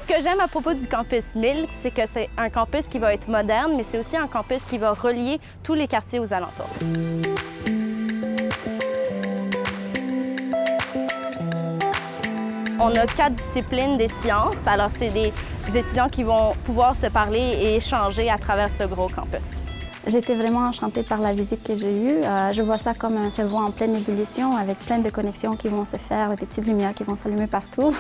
Ce que j'aime à propos du campus Milk, c'est que c'est un campus qui va être moderne, mais c'est aussi un campus qui va relier tous les quartiers aux alentours. On a 4 disciplines des sciences, alors c'est des étudiants qui vont pouvoir se parler et échanger à travers ce gros campus. J'étais vraiment enchantée par la visite que j'ai eue. Je vois ça comme un cerveau en pleine ébullition avec plein de connexions qui vont se faire, des petites lumières qui vont s'allumer partout.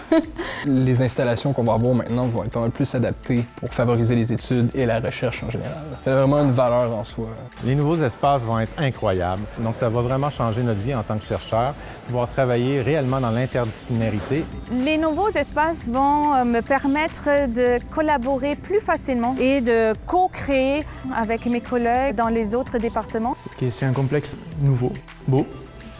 Les installations qu'on va avoir maintenant vont être pas mal plus adaptées pour favoriser les études et la recherche en général. C'est vraiment une valeur en soi. Les nouveaux espaces vont être incroyables. Donc, ça va vraiment changer notre vie en tant que chercheur, pouvoir travailler réellement dans l'interdisciplinarité. Les nouveaux espaces vont me permettre de collaborer plus facilement et de co-créer avec mes collègues dans les autres départements. C'est un complexe nouveau, beau,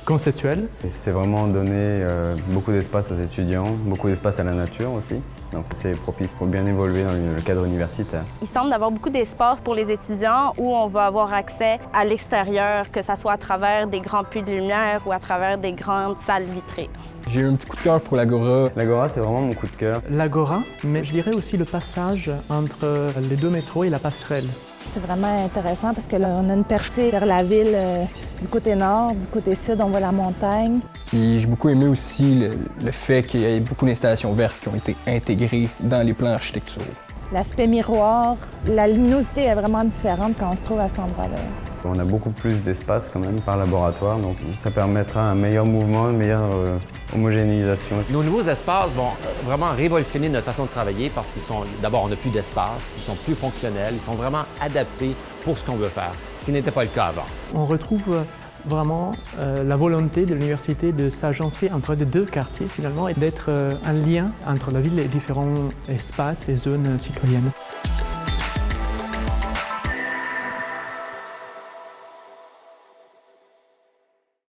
conceptuel. C'est vraiment donner beaucoup d'espace aux étudiants, beaucoup d'espace à la nature aussi. Donc c'est propice pour bien évoluer dans le cadre universitaire. Il semble avoir beaucoup d'espace pour les étudiants où on va avoir accès à l'extérieur, que ce soit à travers des grands puits de lumière ou à travers des grandes salles vitrées. J'ai eu un petit coup de cœur pour l'Agora. L'Agora, c'est vraiment mon coup de cœur. L'Agora, mais je dirais aussi le passage entre les deux métros et la passerelle. C'est vraiment intéressant parce que là, on a une percée vers la ville du côté nord, du côté sud, on voit la montagne. Puis j'ai beaucoup aimé aussi le fait qu'il y ait beaucoup d'installations vertes qui ont été intégrées dans les plans architecturaux. L'aspect miroir, la luminosité est vraiment différente quand on se trouve à cet endroit-là. On a beaucoup plus d'espace quand même par laboratoire, donc ça permettra un meilleur mouvement, une meilleure homogénéisation. Nos nouveaux espaces vont vraiment révolutionner notre façon de travailler parce qu'ils sont, d'abord, on n'a plus d'espace, ils sont plus fonctionnels, ils sont vraiment adaptés pour ce qu'on veut faire, ce qui n'était pas le cas avant. On retrouve vraiment la volonté de l'université de s'agencer entre les deux quartiers finalement et d'être un lien entre la ville et différents espaces et zones citoyennes.